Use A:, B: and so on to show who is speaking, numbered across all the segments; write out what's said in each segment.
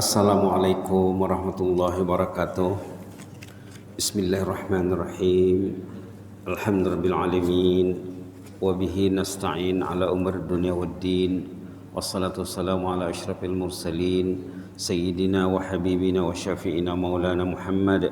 A: Assalamualaikum warahmatullahi wabarakatuh. Bismillahirrahmanirrahim. Alhamdulillahirrahmanirrahim. Wabihi nasta'in ala umur dunia waddin. Wassalatu wassalamu ala ashrafil mursalin Sayyidina wa habibina wa syafi'ina maulana Muhammad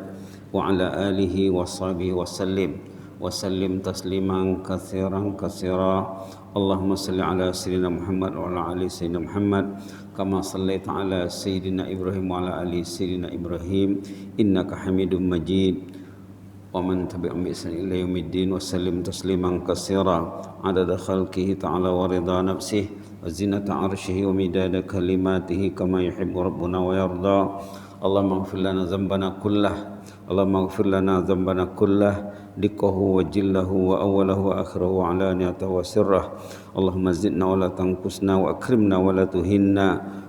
A: wa ala alihi wa sahbihi wasallim tasliman katsiran katsira. Allahumma salli ala sayyidina Muhammad wa ala ali sayyidina Muhammad kama sallaita ala sayyidina Ibrahim wa ala ali sayyidina Ibrahim innaka Hamidum Majid. Wa man tabi'ahum bi ihsan ila yaumiddin wa sallim tasliman katsira adada khalqihi ta'ala wa ridha nafsihi wa zinata 'arsyihi wa midada kalimatihi kama yuhibbu rabbuna wa yarda. Allahumma ighfir lana dhanbana kullah. Allahumma ighfir lana dhanbana kullah dikkahu wa jillahu wa awwalahu wa akhirahu wa alaniyatahu wa sirrah. Allahumma zidna wa la tanqusna wa akrimna wa la tuhinna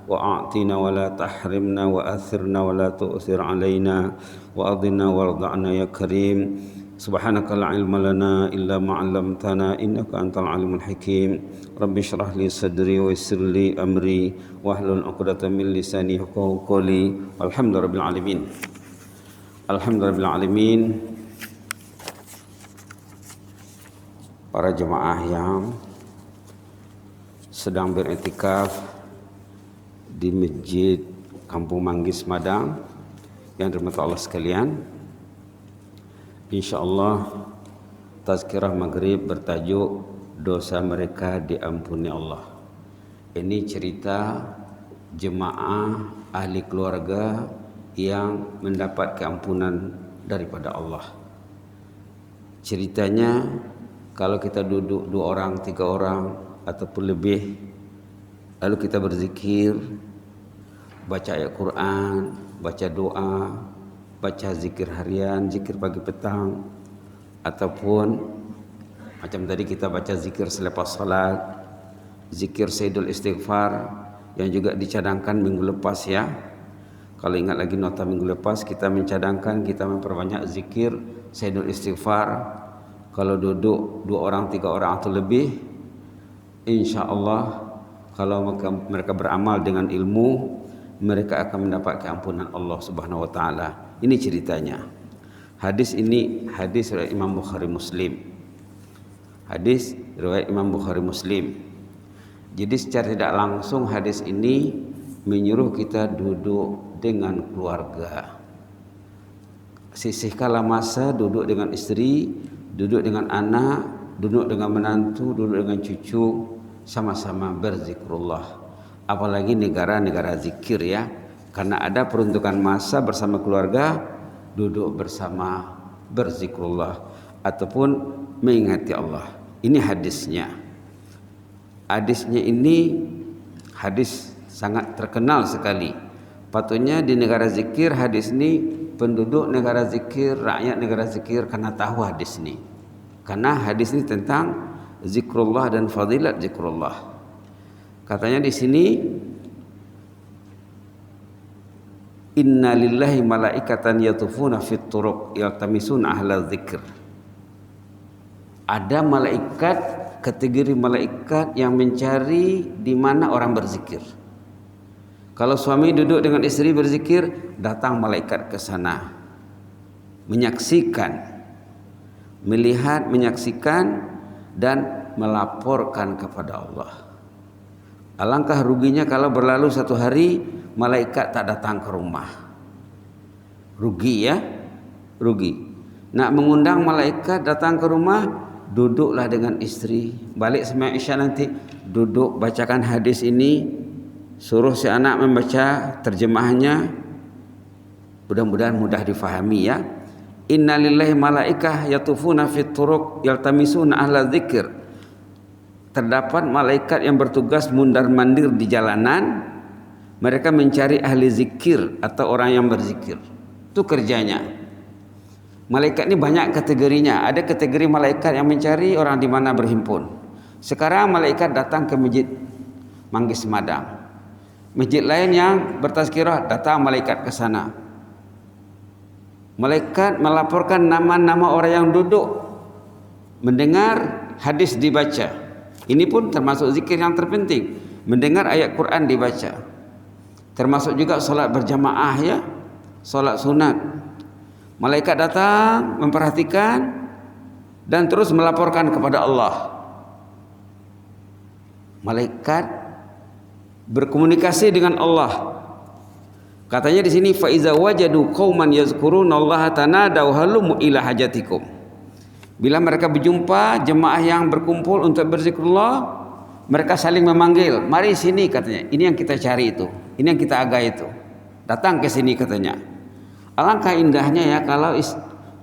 A: wa a'tina wa la tahrimna wa athirna wa la tu'thir alaina wa adina warda'na ya karim. Subhanaka la ilma lana illa ma 'allamtana innaka antal alimul hakim. Rabbi shrah li sadri wa yassir li amri wahlul 'uqdatam min lisani yafqahu qawli. Alhamdulillahil alamin. Alhamdulillahil alamin. Para jemaah yang sedang beriktikaf di Masjid Kampung Manggis Madang yang dirahmati Allah sekalian, insyaallah tazkirah maghrib bertajuk dosa mereka diampuni Allah. Ini cerita jemaah ahli keluarga yang mendapat keampunan daripada Allah. Ceritanya, kalau kita duduk 2 orang, 3 orang ataupun lebih, lalu kita berzikir, baca ayat Quran, baca doa, baca zikir harian, zikir pagi petang, ataupun macam tadi kita baca zikir selepas salat, zikir Sayyidul Istighfar yang juga dicadangkan minggu lepas ya. Kalau ingat lagi nota minggu lepas, kita mencadangkan kita memperbanyak zikir Sayyidul Istighfar. Kalau duduk 2 orang, 3 orang atau lebih, insyaallah kalau mereka beramal dengan ilmu, mereka akan mendapat keampunan Allah Subhanahu wa taala. Ini ceritanya. Hadis ini hadis riwayat Imam Bukhari Muslim. Hadis riwayat Imam Bukhari Muslim. Jadi secara tidak langsung hadis ini menyuruh kita duduk dengan keluarga. Sisihkanlah masa duduk dengan istri, duduk dengan anak, duduk dengan menantu, duduk dengan cucu, sama-sama berzikrullah. Apalagi negara-negara zikir ya, karena ada peruntukan masa bersama keluarga, duduk bersama berzikrullah ataupun mengingati Allah. Ini hadisnya. Hadisnya ini hadis sangat terkenal sekali. Patutnya di negara zikir hadis ini, penduduk negara zikir, rakyat negara zikir karena tahu hadis ini. Karena hadis ini tentang zikrullah dan fadilat zikrullah. Katanya di sini, inna lillahi malaikatan yatufuna fit turuq yaltamisuna ahla dzikr. Ada malaikat, kategori malaikat yang mencari di mana orang berzikir. Kalau suami duduk dengan istri berzikir, datang malaikat ke sana, menyaksikan, melihat, menyaksikan dan melaporkan kepada Allah. Alangkah ruginya kalau berlalu 1 hari malaikat tak datang ke rumah. Rugi ya, rugi. Nak mengundang malaikat datang ke rumah, duduklah dengan istri. Balik sembahyang Isya nanti, duduk bacakan hadis ini, suruh si anak membaca terjemahannya. Mudah-mudahan mudah difahami ya. Innalillahi malaikah yatufuna fit turuq yaltamisuna ahla dzikr. Terdapat malaikat yang bertugas mundar-mandir di jalanan, mereka mencari ahli zikir atau orang yang berzikir. Itu kerjanya. Malaikat ini banyak kategorinya. Ada kategori malaikat yang mencari orang di mana berhimpun. Sekarang malaikat datang ke Masjid Manggis Madang. Masjid lain yang bertazkirah, datang malaikat ke sana. Malaikat melaporkan nama-nama orang yang duduk mendengar hadis dibaca. Ini pun termasuk zikir yang terpenting, mendengar ayat Quran dibaca. termasuk juga solat berjamaah ya, solat sunat. Malaikat datang memperhatikan dan terus melaporkan kepada Allah. Malaikat berkomunikasi dengan Allah. Katanya di sini fa iza wajadu qauman yazkurunallaha tanadaw halumu ila hajatikum. Bila mereka berjumpa jemaah yang berkumpul untuk berzikrullah, mereka saling memanggil, mari sini katanya. Ini yang kita cari itu, ini yang kita agai itu. Datang ke sini katanya. Alangkah indahnya ya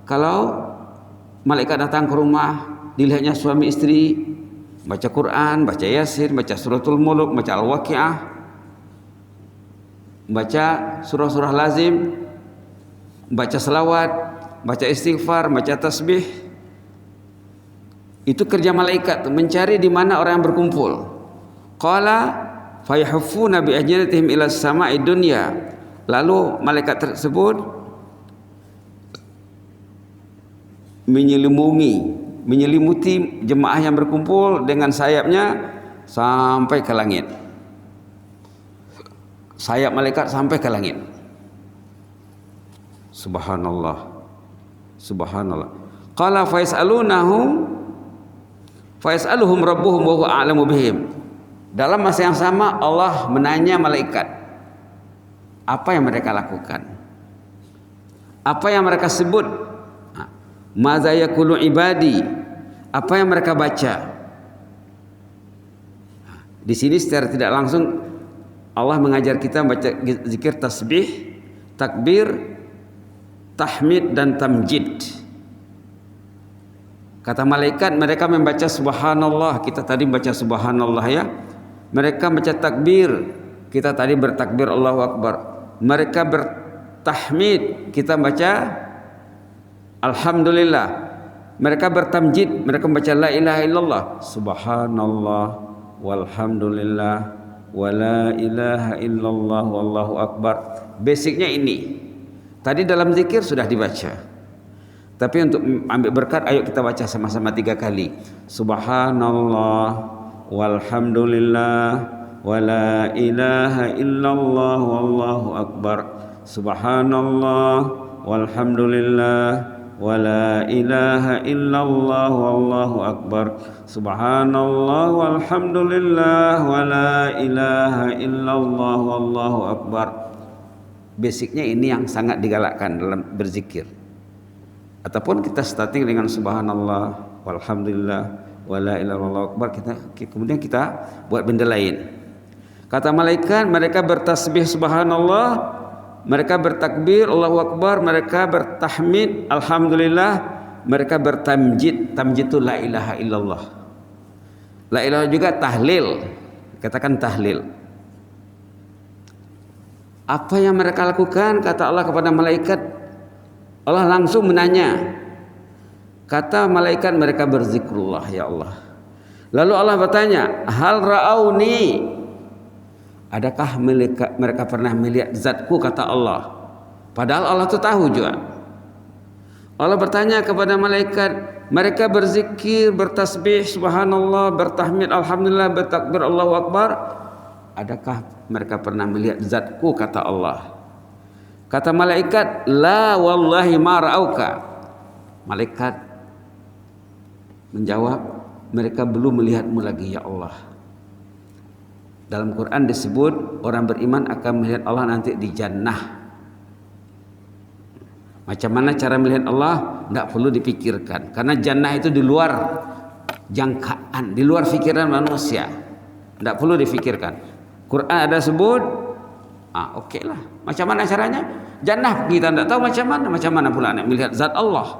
A: kalau malaikat datang ke rumah, dilihatnya suami istri baca Quran, baca Yasin, baca suratul Mulk, baca Al-Waqiah, baca surah-surah lazim, baca selawat, baca istighfar, baca tasbih. Itu kerja malaikat, mencari di mana orang yang berkumpul. Qala fayahuffuna bi ajnatihim ila samai dunya. Lalu malaikat tersebut menyelimuti jemaah yang berkumpul dengan sayapnya sampai ke langit. Sayap malaikat sampai ke langit. Subhanallah. Subhanallah. Qala fayasaluhum rabbuhum wa huwa a'lamu bihim. Dalam masa yang sama Allah menanya malaikat, apa yang mereka lakukan? Apa yang mereka sebut? Madza yaqulu ibadi? Apa yang mereka baca? Di sini secara tidak langsung Allah mengajar kita baca zikir tasbih, takbir, tahmid dan tamjid. Kata malaikat mereka membaca subhanallah, kita tadi baca subhanallah ya. Mereka baca takbir, kita tadi bertakbir Allahu Akbar. Mereka bertahmid, kita baca alhamdulillah. Mereka bertamjid, mereka baca la ilaha illallah, subhanallah walhamdulillah wa la ilaha illallah wallahu akbar. Basicnya ini. Tadi dalam zikir sudah dibaca. Tapi untuk ambil berkat, ayo kita baca sama-sama 3 kali. Subhanallah walhamdulillah wa la ilaha illallah wallahu akbar. Subhanallah walhamdulillah wa la ilaha illallah wallahu akbar. Subhanallah walhamdulillah wa la ilaha illallah wallahu akbar. Basicnya ini yang sangat digalakkan dalam berzikir. Ataupun kita starting dengan subhanallah walhamdulillah wa la ilaha illallah akbar, kemudian kita buat benda lain. Kata malaikat mereka bertasbih subhanallah, mereka bertakbir Allahu Akbar, mereka bertahmid alhamdulillah, mereka bertamjid. Tamjid itu la ilaha illallah. La ilaha juga tahlil. Katakan tahlil. Apa yang mereka lakukan? Kata Allah kepada malaikat, Allah langsung menanya. Kata malaikat mereka berzikrullah ya Allah. Lalu Allah bertanya, hal ra'auni? Adakah mereka pernah melihat zatku? Kata Allah. Padahal Allah itu tahu juga. Allah bertanya kepada malaikat, mereka berzikir, bertasbih subhanallah, bertahmid alhamdulillah, bertakbir Allahu Akbar. Adakah mereka pernah melihat zatku? Kata Allah. Kata malaikat, la wallahi ma ra'auka. Malaikat menjawab, mereka belum melihatmu lagi ya Allah. Dalam Quran disebut orang beriman akan melihat Allah nanti di jannah. Macam mana cara melihat Allah? Tidak perlu dipikirkan, karena jannah itu di luar jangkaan, di luar pikiran manusia. Tidak perlu dipikirkan. Quran ada sebut, oke lah. Macam mana caranya? Jannah kita tidak tahu macam mana pula nak melihat zat Allah.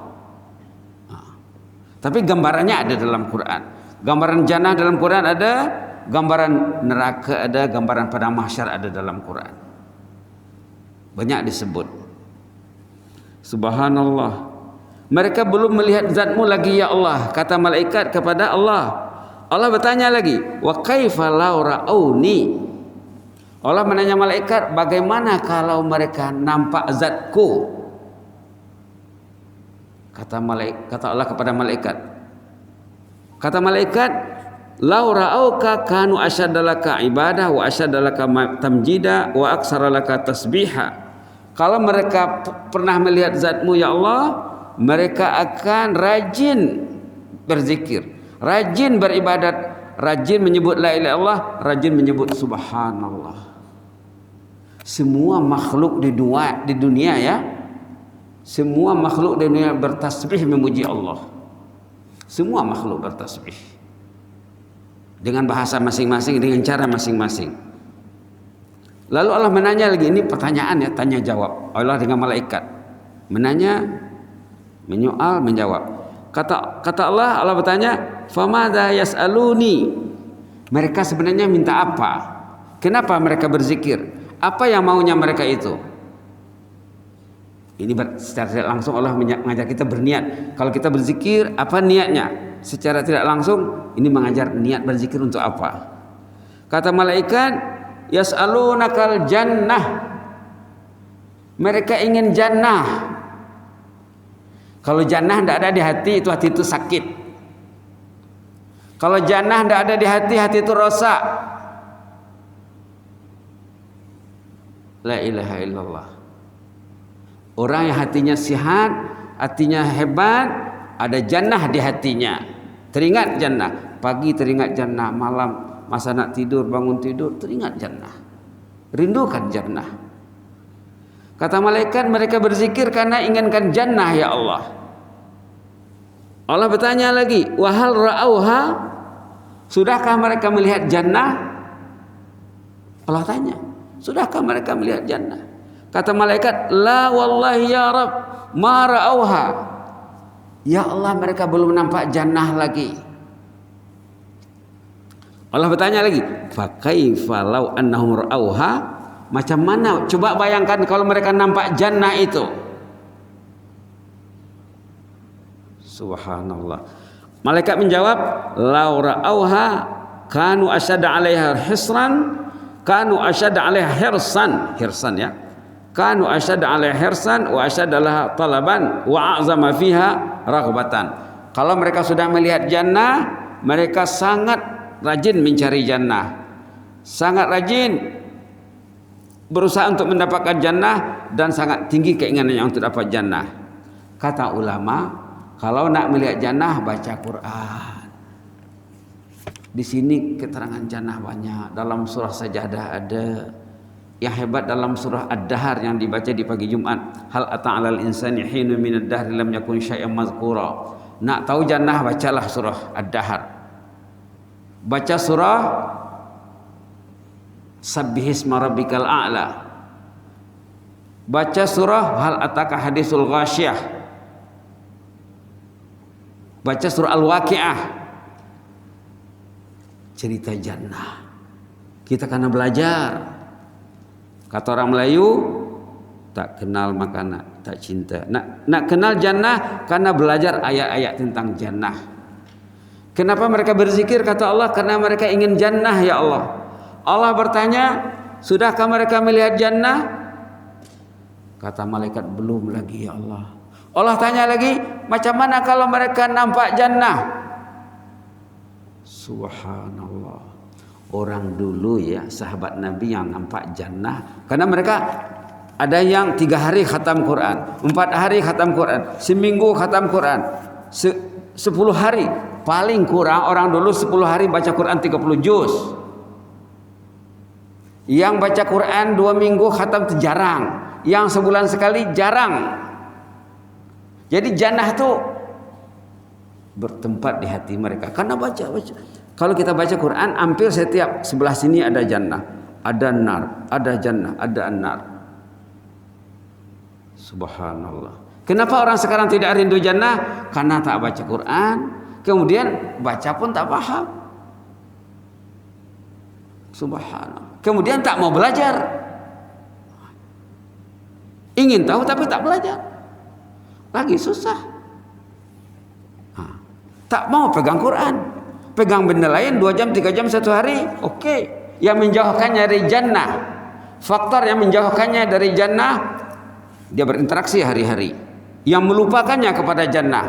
A: Tapi gambarannya ada dalam Quran. Gambaran jannah dalam Quran ada, gambaran neraka ada, gambaran padang mahsyar ada dalam Quran. Banyak disebut. Subhanallah. Mereka belum melihat zatmu lagi ya Allah. Kata malaikat kepada Allah. Allah bertanya lagi, wa kaifa law ra'auni? Allah menanya malaikat, bagaimana kalau mereka nampak zatku? Kata Allah kepada malaikat. Kata malaikat, lau ra'auka kanu asyadalaka ibadah wa asyadalaka tamjida wa aksaralaka tasbiha. Kalau mereka pernah melihat zatmu ya Allah, mereka akan rajin berzikir, rajin beribadat, rajin menyebut la ilaha illallah, rajin menyebut subhanallah. Semua makhluk di dunia ya, semua makhluk di dunia bertasbih memuji Allah. Semua makhluk bertasbih dengan bahasa masing-masing, dengan cara masing-masing. Lalu Allah menanya lagi, ini pertanyaan ya, tanya jawab. Allah dengan malaikat menanya, menyoal, menjawab. Kata Allah bertanya, famadza yas'aluni. Mereka sebenarnya minta apa? Kenapa mereka berzikir? Apa yang maunya mereka itu? Ini secara tidak langsung Allah mengajar kita berniat. Kalau kita berzikir, apa niatnya? Secara tidak langsung ini mengajar niat berzikir untuk apa. Kata malaikat, yas'alunakal jannah. Mereka ingin jannah. Kalau jannah tidak ada di hati itu sakit. Kalau jannah tidak ada di hati itu rosak. La ilaha illallah. Orang yang hatinya sihat, hatinya hebat, ada jannah di hatinya. Teringat jannah. Pagi teringat jannah, malam masa nak tidur, bangun tidur, teringat jannah. Rindukan jannah. Kata malaikat, mereka berzikir karena inginkan jannah ya Allah. Allah bertanya lagi, wahal ra'auha, sudahkah mereka melihat jannah? Allah tanya, sudahkah mereka melihat jannah? Kata malaikat, la wallahi ya Rabb, ma ra'auha. Ya Allah, mereka belum nampak jannah lagi. Allah bertanya lagi, fa kaifa law annahum ra'auha? Macam mana? Coba bayangkan kalau mereka nampak jannah itu. Subhanallah. Malaikat menjawab, law ra'auha kanu asyadda 'alaiha hisran, kanu asyadda 'alaiha hirsan ya. Kanu asyadda 'alaiha hirsan wa asyadda laha talaban wa a'zama fiha raghbatan. Kalau mereka sudah melihat jannah, mereka sangat rajin mencari jannah, sangat rajin berusaha untuk mendapatkan jannah, dan sangat tinggi keinginannya untuk dapat jannah. Kata ulama, kalau nak melihat jannah baca Quran. Di sini keterangan jannah banyak. Dalam surah Sajadah ada. Yang hebat dalam surah Ad-Dahr yang dibaca di pagi Jumat. Hal ata'alal insani hinu minad dahri lam yakun syai'an mazkura. Nak tahu jannah, bacalah surah Ad-Dahr. Baca surah Sabbihisma rabbikal a'la. Baca surah Hal ataka hadisul ghasyiyah. Baca surah Al-Waqi'ah. Cerita jannah. Kita karena belajar. Kata orang Melayu, tak kenal maka tak cinta. Nak kenal jannah karena belajar ayat-ayat tentang jannah. Kenapa mereka berzikir? Kata Allah, karena mereka ingin jannah ya Allah. Allah bertanya, sudahkah mereka melihat jannah? Kata malaikat, belum lagi ya Allah. Allah tanya lagi, macam mana kalau mereka nampak jannah? Subhanallah. Orang dulu ya, sahabat Nabi yang nampak jannah, karena mereka ada yang 3 hari khatam Quran, 4 hari khatam Quran, seminggu khatam Quran, 10 hari paling kurang. Orang dulu 10 hari baca Quran 30 juz. Yang baca Quran 2 minggu khatam itu jarang, yang sebulan sekali jarang. Jadi jannah itu bertempat di hati mereka karena baca. Kalau kita baca Quran, hampir setiap sebelah sini ada jannah, ada nar, ada jannah, ada nar. Subhanallah. Kenapa orang sekarang tidak rindu jannah? Karena tak baca Quran, kemudian baca pun tak paham. Subhanallah. Kemudian tak mau belajar. Ingin tahu tapi tak belajar. Lagi susah. Tak mau pegang Quran. Pegang benda lain 2 jam, 3 jam, 1 hari, oke. Yang menjauhkannya dari jannah, faktor yang menjauhkannya dari jannah, dia berinteraksi hari-hari. Yang melupakannya kepada jannah.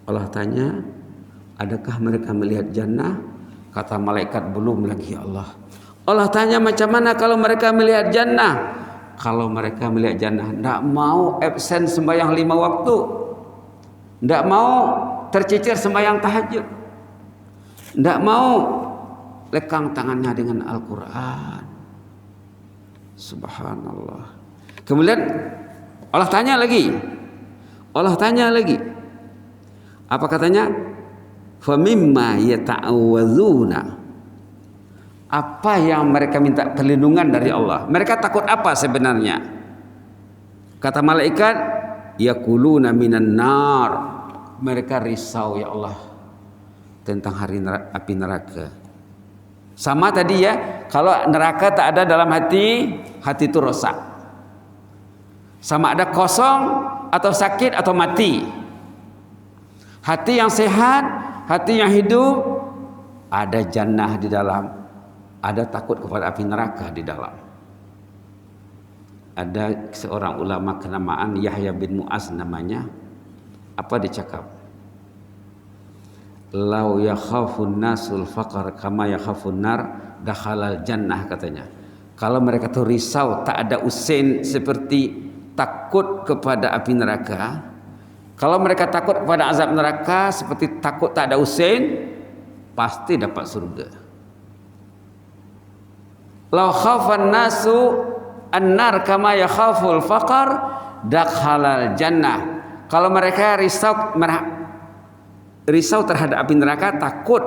A: Allah tanya, adakah mereka melihat jannah? Kata malaikat, belum lagi ya Allah. Allah tanya, macam mana kalau mereka melihat jannah? Kalau mereka melihat jannah, tidak mau absen sembahyang 5 waktu, tidak mau tercicir sembahyang tahajud, tidak mau lekang tangannya dengan Al-Quran. Subhanallah. Kemudian Allah tanya lagi. Apa katanya? Famimma yata'awwadzuna. Apa yang mereka minta perlindungan dari Allah? Mereka takut apa sebenarnya? Kata malaikat, yaquluna minan nar. Mereka risau ya Allah tentang api neraka. Sama tadi ya, kalau neraka tak ada dalam hati itu rosak. Sama ada kosong atau sakit atau mati. Hati yang sehat, hati yang hidup, ada jannah di dalam, ada takut kepada api neraka di dalam. Ada seorang ulama kenamaan Yahya bin Mu'az namanya, apa dicakap? Lau yakhafun nasul faqar kama yakhafun nar dakhalal jannah, katanya. Kalau mereka tuh risau, tak ada usen seperti takut kepada api neraka. Kalau mereka takut kepada azab neraka seperti takut tak ada usen, pasti dapat surga. Lau khafan nasu an-nar kama yakhaful faqar dakhalal jannah. Kalau mereka risau terhadap api neraka, takut,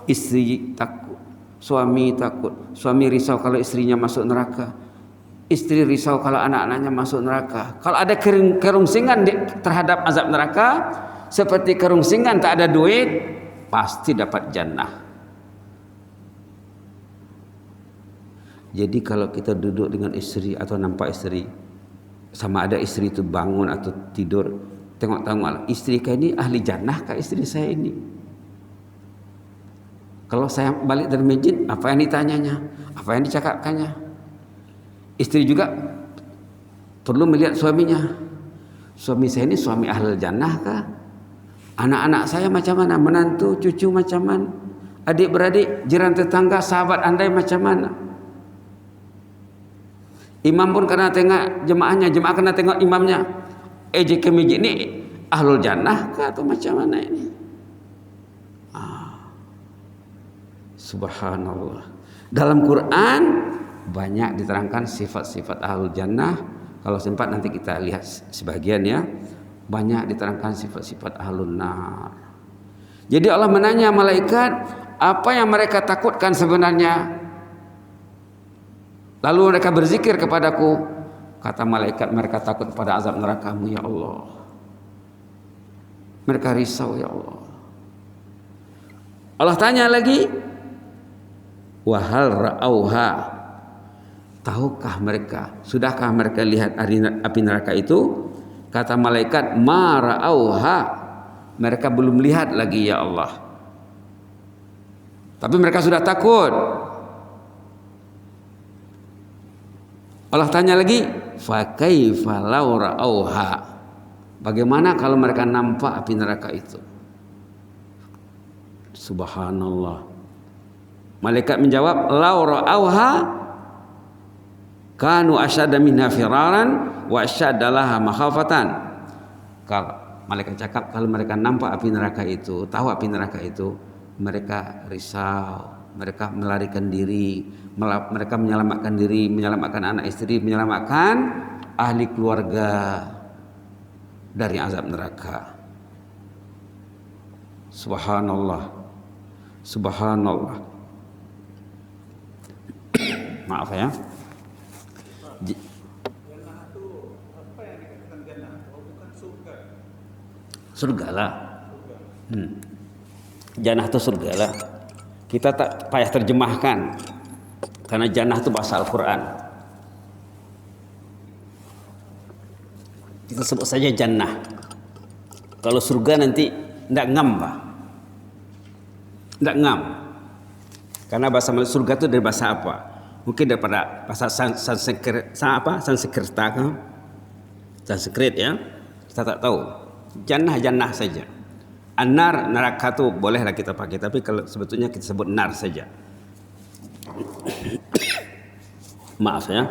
A: istri takut, suami takut, suami risau kalau istrinya masuk neraka, istri risau kalau anak-anaknya masuk neraka. Kalau ada kerungsingan terhadap azab neraka seperti kerungsingan tak ada duit, pasti dapat jannah. Jadi kalau kita duduk dengan istri atau nampak istri, sama ada istri itu bangun atau tidur, tengok-tengoklah, istri kah ini ahli jannah kah istri saya ini? Kalau saya balik dari masjid, apa yang ditanyanya? Apa yang dicakapkannya? Istri juga perlu melihat suaminya. Suami saya ini suami ahli jannah kah? Anak-anak saya macam mana? Menantu, cucu macam mana? Adik-beradik, jiran tetangga, sahabat andai macam mana? Imam pun kena tengok jemaahnya, jemaah kena tengok imamnya. EJK masjid ini ahlul jannah kah atau macam mana ini? Subhanallah. Dalam Quran banyak diterangkan sifat-sifat ahlul jannah. Kalau sempat nanti kita lihat sebagian ya. Banyak diterangkan sifat-sifat ahlun nar. Jadi Allah menanya malaikat, apa yang mereka takutkan sebenarnya? Lalu mereka berzikir kepadaku. Kata malaikat, mereka takut pada azab neraka-Mu ya Allah. Mereka risau ya Allah. Allah tanya lagi, wahal ra'auha, tahukah mereka, sudahkah mereka lihat api neraka itu? Kata malaikat, ma ra'auha, mereka belum lihat lagi ya Allah. Tapi mereka sudah takut. Allah tanya lagi, fa kaifa law ra'auha, bagaimana kalau mereka nampak api neraka itu? Subhanallah. Malaikat menjawab, law ra'auha kanu asyadda minha firaran wa asyadda laha makhafatan. Kalau malaikat cakap, kalau mereka nampak api neraka itu, tahu api neraka itu, mereka risau, mereka melarikan diri, mereka menyelamatkan diri, menyelamatkan anak istri, menyelamatkan ahli keluarga dari azab neraka. Subhanallah. Subhanallah. Maaf ya. Surga lah. Jannah itu surga lah. Kita tak payah terjemahkan, karena jannah itu bahasa Al-Quran. Kita sebut saja jannah. Kalau surga nanti tidak ngam, Pak. Tidak ngam. Karena bahasa surga itu dari bahasa apa? Mungkin daripada bahasa Sanskrit kan? Sanskrit ya. Kita tak tahu. Jannah saja. An-nar, neraka tuh bolehlah kita pakai, tapi kalau sebetulnya kita sebut nar saja. Maaf ya.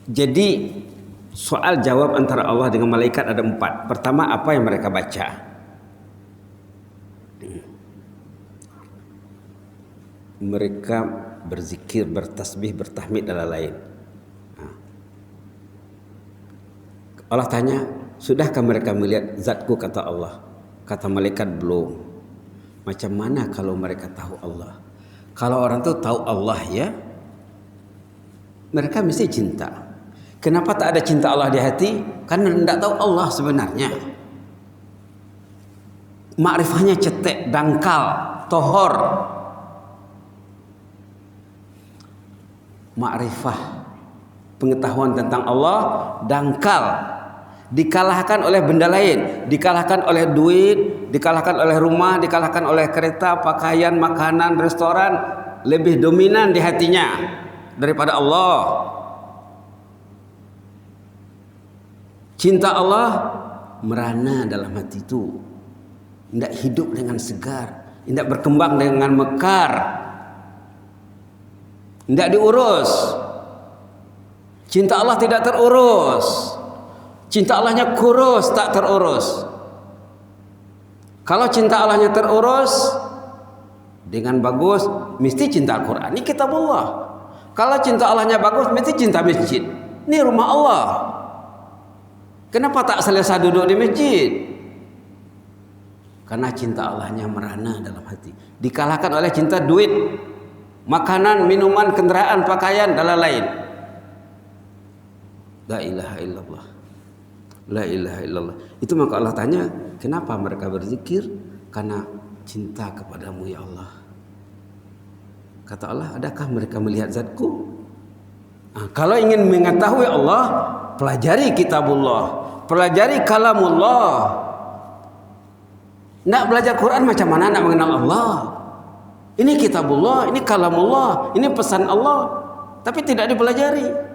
A: Jadi soal jawab antara Allah dengan malaikat ada 4. Pertama, apa yang mereka baca? Mereka berzikir, bertasbih, bertahmid dan lain-lain. Allah tanya, sudahkah mereka melihat zatku? Kata Allah. Kata malaikat, belum. Macam mana kalau mereka tahu Allah? Kalau orang tuh tahu Allah ya, mereka mesti cinta. Kenapa tak ada cinta Allah di hati? Karena tidak tahu Allah sebenarnya. Makrifahnya cetek, dangkal, tohor. Makrifah, pengetahuan tentang Allah dangkal, dikalahkan oleh benda lain, dikalahkan oleh duit, dikalahkan oleh rumah, dikalahkan oleh kereta, pakaian, makanan, restoran, lebih dominan di hatinya daripada Allah. Cinta Allah merana dalam hati itu, tidak hidup dengan segar, tidak berkembang dengan mekar, tidak diurus. Cinta Allah tidak terurus. Cinta Allahnya kurus, tak terurus. Kalau cinta Allahnya terurus dengan bagus, mesti cinta Al-Quran. Ini kitab Allah. Kalau cinta Allahnya bagus, mesti cinta masjid. Ini rumah Allah. Kenapa tak selesai duduk di masjid? Karena cinta Allahnya merana dalam hati. Dikalahkan oleh cinta duit, makanan, minuman, kendaraan, pakaian, dan lain-lain. La ilaha illallah. La ilaha illallah. Itu maka Allah tanya, kenapa mereka berzikir? Karena cinta kepadamu ya Allah. Kata Allah, adakah mereka melihat zatku? Kalau ingin mengetahui Allah, pelajari kitabullah, pelajari kalamullah. Nak belajar Quran macam mana nak mengenal Allah? Ini kitabullah, ini kalamullah, ini pesan Allah, tapi tidak dipelajari.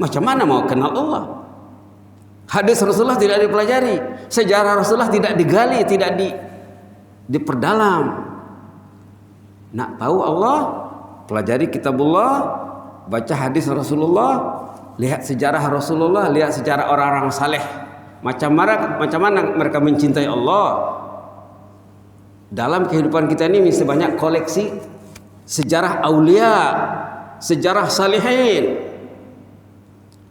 A: Macam mana mau kenal Allah? Hadis Rasulullah tidak dipelajari, sejarah Rasulullah tidak digali, tidak diperdalam. Nak tahu Allah, pelajari kitabullah, baca hadis Rasulullah, lihat sejarah Rasulullah, lihat sejarah orang-orang saleh. Macam mana mereka mencintai Allah. Dalam kehidupan kita ini mesti banyak koleksi sejarah aulia, sejarah salihin.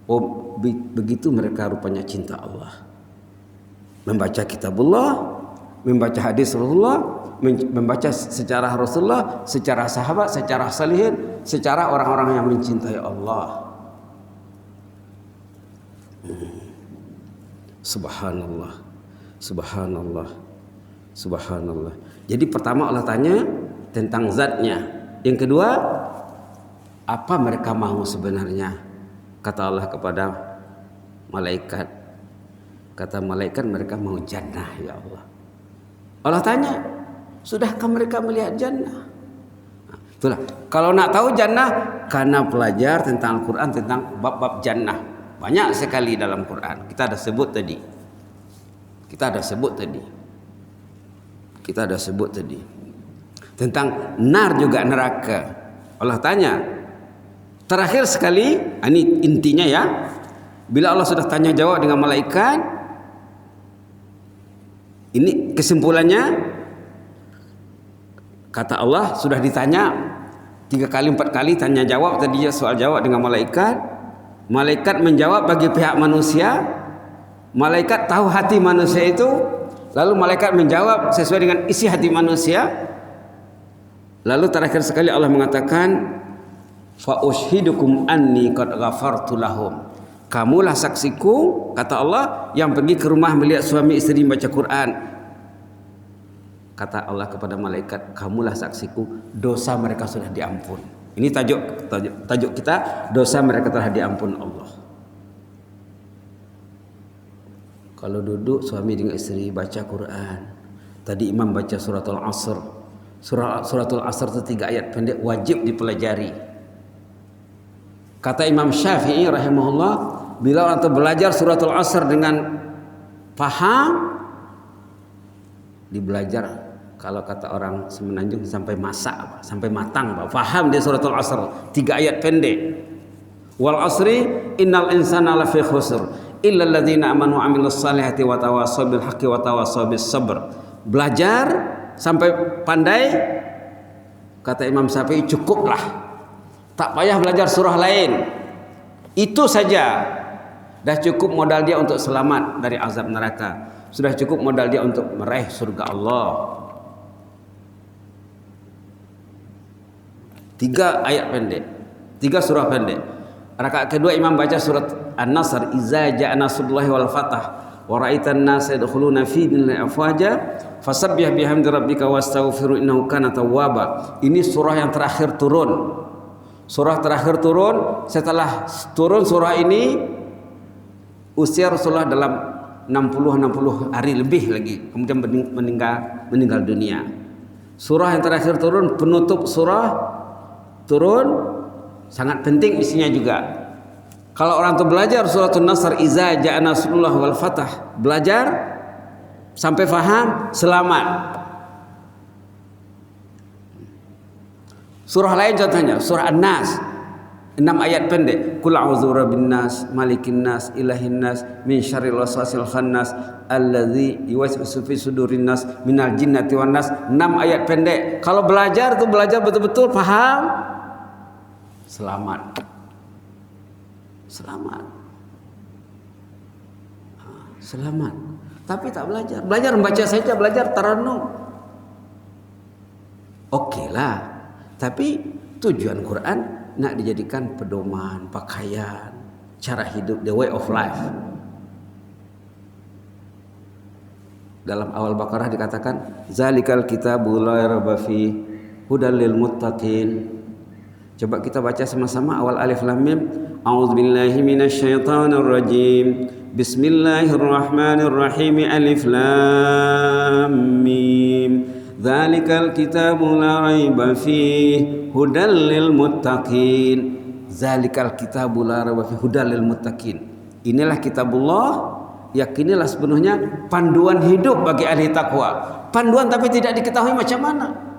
A: Oh, begitu mereka rupanya cinta Allah. Membaca kitabullah, membaca hadis Rasulullah, membaca sejarah Rasulullah, sejarah sahabat, sejarah salihin, sejarah orang-orang yang mencintai Allah. Subhanallah, subhanallah, subhanallah. Jadi pertama Allah tanya tentang zatnya. Yang kedua, apa mereka mau sebenarnya? Kata Allah kepada malaikat. Kata malaikat, mereka mau jannah ya Allah. Allah tanya, sudahkah mereka melihat jannah? Itulah. Kalau nak tahu jannah, karena belajar tentang Al-Quran, tentang bab-bab jannah. Banyak sekali dalam Quran. Kita ada sebut tadi. Tentang nar juga neraka. Allah tanya. Terakhir sekali, ini intinya ya. Bila Allah sudah tanya jawab dengan malaikat, ini kesimpulannya. Kata Allah, sudah ditanya 3 kali 4 kali tanya jawab, tadi soal jawab dengan malaikat. Malaikat menjawab bagi pihak manusia. Malaikat tahu hati manusia itu. Lalu malaikat menjawab sesuai dengan isi hati manusia. Lalu terakhir sekali Allah mengatakan, fa ushidukum anni qad ghafartu lahum. Kamulah saksiku, kata Allah, yang pergi ke rumah melihat suami istri baca Quran. Kata Allah kepada malaikat, kamulah saksiku, dosa mereka sudah diampun. Ini tajuk kita, dosa mereka telah diampun Allah. Kalau duduk suami dengan istri baca Quran. Tadi imam baca suratul Asr. Suratul Asr itu 3 ayat pendek, wajib dipelajari. Kata Imam Syafi'i rahimahullah, bila orang belajar suratul Asr dengan paham, dibelajar. Kalau kata orang Semenanjung sampai masak, sampai matang, Pak. Faham dia suratul Asr, 3 ayat pendek. Wal asri innal insana lafi khusr illa alladzina amanu wa amilus salihati wa tawassaw bil haqqi wa tawassaw bis sabr. Belajar sampai pandai, kata Imam Syafi'i, cukuplah. Tak payah belajar surah lain. Itu saja dah cukup modal dia untuk selamat dari azab neraka. Sudah cukup modal dia untuk meraih surga Allah. 3 ayat pendek, 3 surah pendek. Rakaat kedua imam baca surat An-Nasr, iza ja'a nasrullahi wal fath wa ra'aitan nasa yadkhuluna fi dinillahi afwaja fasabbih bihamdi rabbika wastaghfiru innahu kana tawwaba. Ini surah yang terakhir turun. Surah terakhir turun. Setelah turun surah ini, usia Rasulullah dalam 60 hari lebih lagi, kemudian meninggal dunia. Surah yang terakhir turun, penutup surah turun, sangat penting isinya juga. Kalau orang itu belajar suratul Nasr, iza ja'a nasrullah wal fath, belajar sampai faham, selamat. Surah lain contohnya surah An-Nas, 6 ayat pendek. Qul a'udzu birabbin nas, malikin nas, ilahin nas, min syarril waswasil khannas, alladzi yuwaswisu fi sudurin nas, minal jinnati wan nas. 6 ayat pendek. Kalau belajar tuh belajar betul-betul paham, selamat. Selamat. Selamat. Tapi tak belajar. Belajar membaca saja, belajar taranum. Oke lah. Tapi tujuan Quran nak dijadikan pedoman, pakaian, cara hidup, the way of life. Dalam awal Baqarah dikatakan, zalikal kitabul la raiba fi hudal lil muttaqin. Coba kita baca sama-sama awal alif lam mim. A'udzubillahi minasyaitonir rajim. Bismillahirrahmanirrahim. Alif lam mim. Dzalikal kitabu la raiba fihi hudal lil muttaqin. Dzalikal kitabu la raiba fihi hudal lil muttaqin. Inilah kitabullah, yakinilah sepenuhnya panduan hidup bagi ahli takwa. Panduan tapi tidak diketahui macam mana.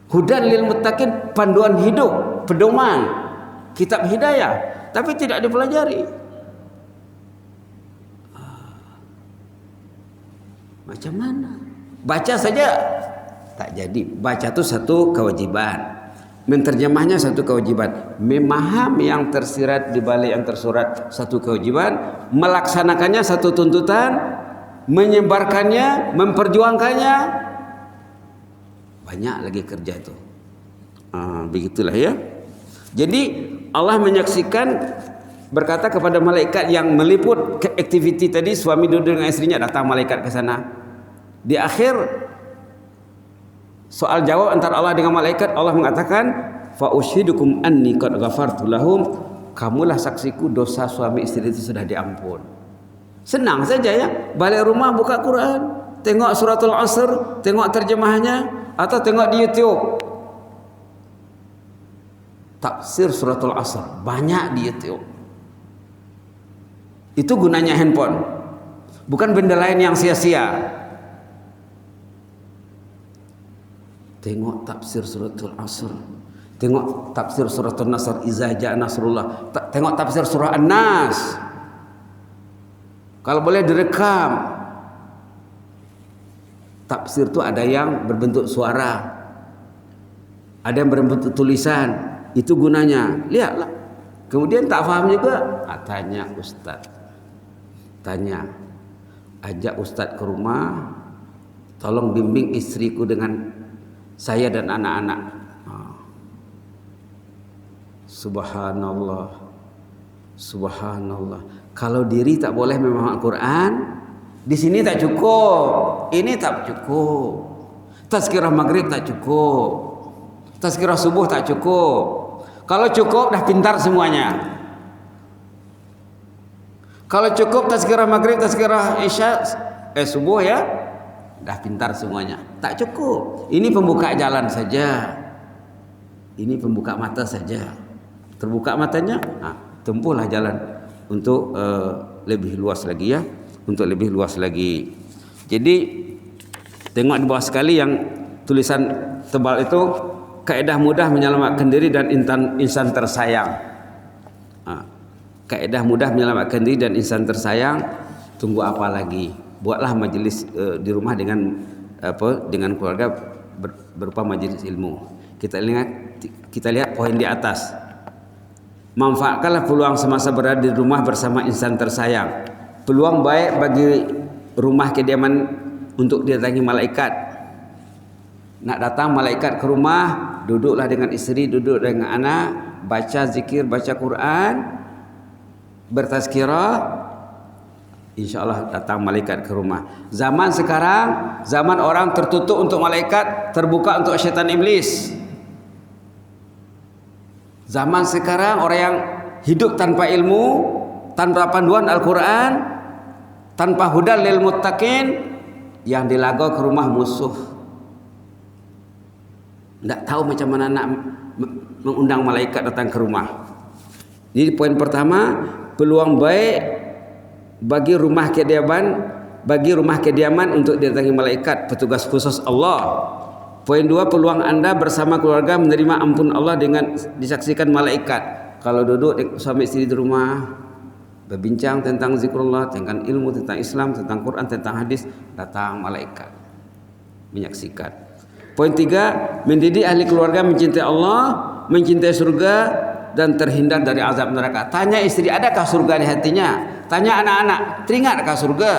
A: Hudan lil muttaqin, panduan hidup, pedoman, kitab hidayah, tapi tidak dipelajari. Macam mana? Baca saja tak jadi. Baca itu satu kewajiban, menterjemahnya satu kewajiban, memahami yang tersirat di balik yang tersurat satu kewajiban, melaksanakannya satu tuntutan, menyebarkannya, memperjuangkannya banyak lagi kerja itu. Begitulah ya. Jadi Allah menyaksikan, berkata kepada malaikat yang meliput aktiviti tadi, suami duduk dengan istrinya, datang malaikat ke sana. Di akhir soal jawab antara Allah dengan malaikat, Allah mengatakan, fa ushidukum anni qad ghafartu lahum. Kamulah saksiku, dosa suami istri itu sudah diampun. Senang saja ya. Balik rumah buka Quran, tengok suratul Asr, tengok terjemahnya, atau tengok di YouTube tafsir suratul Asr, banyak di YouTube. Itu gunanya handphone, bukan benda lain yang sia-sia. Tengok tafsir suratul Asr, tengok tafsir suratul Nasr, iza ja'a nasrullah, tengok tafsir surah An-Nas. Kalau boleh direkam. Tafsir itu ada yang berbentuk suara, ada yang berbentuk tulisan. Itu gunanya. Lihatlah. Kemudian tak faham juga, tanya ustaz. Tanya. Ajak ustaz ke rumah, tolong bimbing istriku dengan saya dan anak-anak. Subhanallah. Subhanallah. Kalau diri tak boleh memahami Al-Quran, di sini tak cukup, ini tak cukup. Tazkirah maghrib tak cukup, tazkirah subuh tak cukup. Kalau cukup dah pintar semuanya. Kalau cukup tazkirah maghrib, tazkirah isya, subuh ya, dah pintar semuanya. Tak cukup. Ini pembuka jalan saja. Ini pembuka mata saja. Terbuka matanya, tempuhlah jalan untuk lebih luas lagi ya. Untuk lebih luas lagi. Jadi Tengok di bawah sekali yang tulisan tebal itu, kaedah mudah menyelamatkan diri dan insan tersayang. Kaedah mudah menyelamatkan diri dan insan tersayang. Tunggu apa lagi? Buatlah majelis di rumah dengan dengan keluarga berupa majelis ilmu. Kita lihat poin di atas. Manfaatkanlah peluang semasa berada di rumah bersama insan tersayang. Peluang baik bagi rumah kediaman untuk didatangi malaikat. Nak datang malaikat ke rumah, duduklah dengan isteri, duduk dengan anak, baca zikir, baca Quran, bertazkirah, insyaAllah datang malaikat ke rumah. Zaman sekarang, zaman orang tertutup untuk malaikat, terbuka untuk syaitan iblis. Zaman sekarang orang yang hidup tanpa ilmu, tanpa panduan Al-Quran, tanpa hudal lil muttaqin, yang dilagau ke rumah musuh. Tidak tahu macam mana nak mengundang malaikat datang ke rumah. Jadi poin pertama, peluang baik bagi rumah kediaman untuk didatangi malaikat, petugas khusus Allah. Poin 2, peluang Anda bersama keluarga menerima ampun Allah dengan disaksikan malaikat. Kalau duduk suami istri di rumah berbincang tentang zikrullah, tentang ilmu, tentang Islam, tentang Quran, tentang hadis, datang malaikat menyaksikan. Poin 3, mendidik ahli keluarga mencintai Allah, mencintai surga dan terhindar dari azab neraka. Tanya istri, adakah surga di hatinya? Tanya anak-anak, teringatkah surga?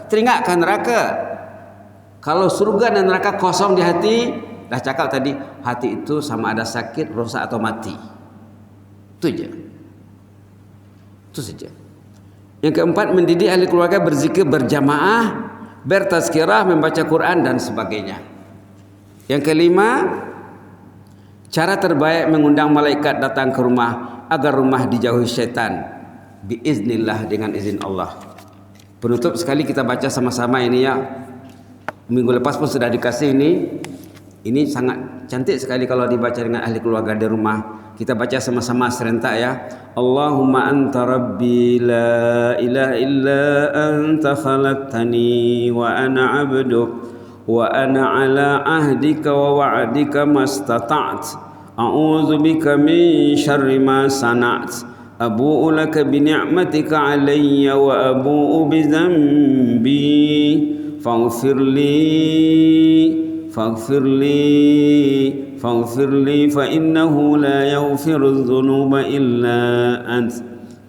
A: Teringatkah neraka? Kalau surga dan neraka kosong di hati, dah cakap tadi, hati itu sama ada sakit, rosak atau mati. Itu saja. Itu saja. Yang keempat, mendidik ahli keluarga berzikir berjamaah, bertazkirah, membaca Quran dan sebagainya. Yang kelima, cara terbaik mengundang malaikat datang ke rumah agar rumah dijauhi syaitan, biiznillah, dengan izin Allah. Penutup sekali kita baca sama-sama ini ya. Minggu lepas pun sudah dikasih ini. Ini sangat cantik sekali kalau dibaca dengan ahli keluarga di rumah. Kita baca sama-sama serentak ya. Allahumma anta rabbi la ilaha illa anta khalaqtani wa ana abduk wa ana ala ahdika wa wa'dika mastata'at. A'udzu bika min syarri ma sana'at. Abu'u laka bi ni'matika alayya wa abu'u bi dhanbi. فاغفر لي فإنه لا يغفر الذنوب إلا أنت.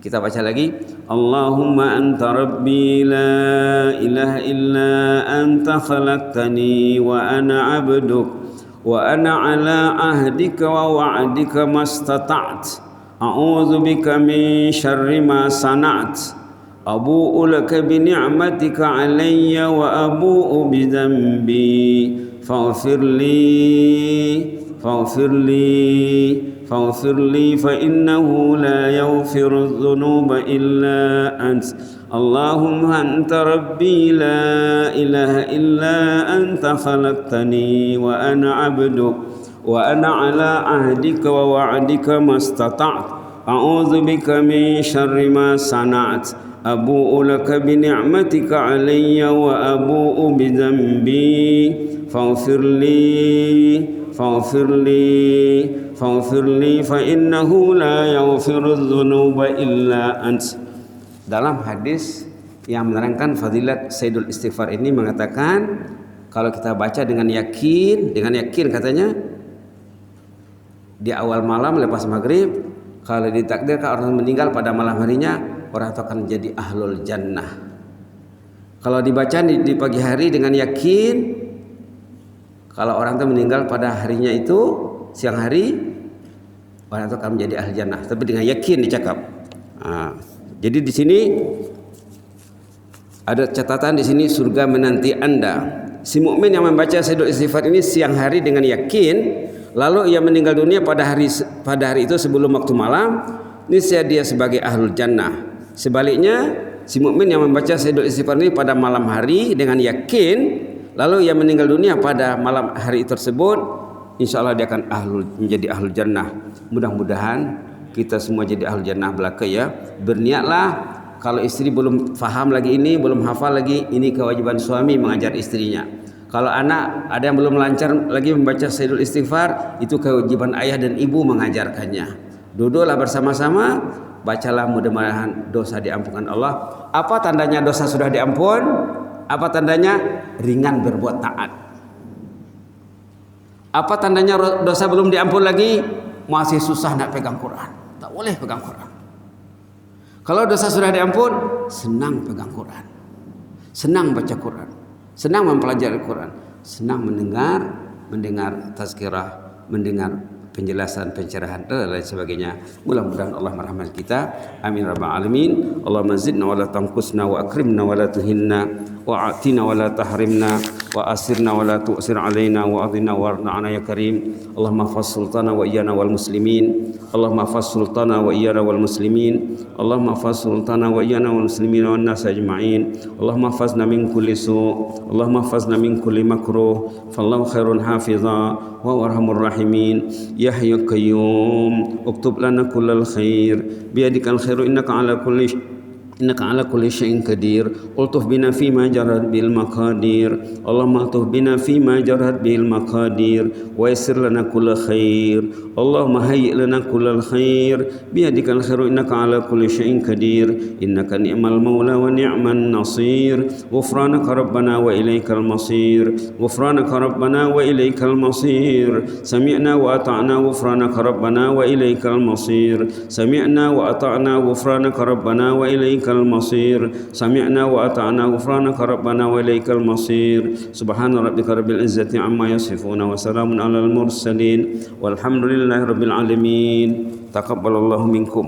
A: Kita baca lagi. Allahumma anta rabbi la ilaha illa anta khalaqtani wa ana abduk wa ana ala ahdika wa wa'dika mastata'at. A'udzu bika min syarri ma sana'at. Abu'u laka bi ni'matika alayya wa abu'u bi dhanbi. Faghfir li fa innahu la yaghfiru dhunuba illa ant. Allahumma anta rabbi la ilaha illa anta khalaqtani wa ana 'abduk wa ana 'ala ahdika wa wa'dika mastata'tu. A'udzu bika min syarri ma sana'tu. Abu'u laka bi ni'matika alayya wa abu'u bi dhanbi. Faghfir li fa innahu la yaghfiru dhunuba illa ant. Dalam hadis yang menerangkan fadilat Sayyidul Istighfar ini mengatakan, kalau kita baca dengan yakin katanya, di awal malam lepas maghrib, kalau ditakdirkan orang meninggal pada malam harinya, orang itu akan menjadi ahlul jannah. Kalau dibaca di pagi hari dengan yakin, kalau orang itu meninggal pada harinya itu siang hari, orang itu akan menjadi ahli jannah. Tapi dengan yakin dicakap. Jadi di sini ada catatan, di sini surga menanti Anda. Si mukmin yang membaca Sayyidul Istighfar ini siang hari dengan yakin, lalu ia meninggal dunia pada hari itu sebelum waktu malam, niscaya dia sebagai ahlul jannah. Sebaliknya, si mukmin yang membaca Sayyidul Istighfar ini pada malam hari dengan yakin, lalu ia meninggal dunia pada malam hari tersebut, insya Allah dia akan menjadi ahlul jannah. Mudah-mudahan kita semua jadi ahlul jannah belaka ya. Berniatlah. Kalau istri belum faham lagi ini, belum hafal lagi, ini kewajiban suami mengajar istrinya. Kalau anak ada yang belum lancar lagi membaca Sayyidul Istighfar, itu kewajiban ayah dan ibu mengajarkannya. Duduklah bersama-sama, bacalah, mudah-mudahan dosa diampunkan Allah. Apa tandanya dosa sudah diampun? Apa tandanya? Ringan berbuat taat. Apa tandanya dosa belum diampun lagi? Masih susah nak pegang Quran. Tak boleh pegang Quran. Kalau dosa sudah diampun, senang pegang Quran. Senang baca Quran. Senang mempelajari Quran, senang mendengar tazkirah, mendengar penjelasan, pencerahan dan lain sebagainya. Mudah-mudahan Allah merahmati kita. Amin rabbal alamin. Allahumma zidna wa la tanqusna wa akrimna wa la tuhinna wa atina wa la tahrimna wa asirna wa la tu'sir alaina wa adina warna'ana ya karim. Allahumma fas sultana wa iyana wal muslimin. Allahumma fas sultana wa iyana wal muslimin. Allahumma fas sultana wa iyana wal muslimin wa nas ajma'in. Allahumma fazna min kulli su'. Allahumma fazna min kulli makruh. Fallahu khairun hafiza wa arhamur rahimin. Ya hayyu qayyum uktub lana kullal khair biyadikal khairu innaka ala kulli syai'in qadir. Ultuf bina fima jarat bil maqadir. Allahumma ultuf bina fima jarat bil maqadir wa yassir lana kulla khair. Allahumma hayyi lana kullal khair biyadikal khairu innaka ala kulli syai'in qadir. Innaka ni'mal maula wa ni'man nasir. Ghufranaka rabbana wa ilaikal masir. Ghufranaka rabbana wa ilaikal masir. Sami'na wa ata'na ghufranaka rabbana wa ilaikal masir. Sami'na wa ata'na ghufranaka rabbana wa ilaikal المصير سمعنا وأطعنا غفرانك ربنا وإليك المصير سبحان ربك رب العزة عما يصفون وسلام على المرسلين والحمد لله رب العالمين تقبل الله منكم.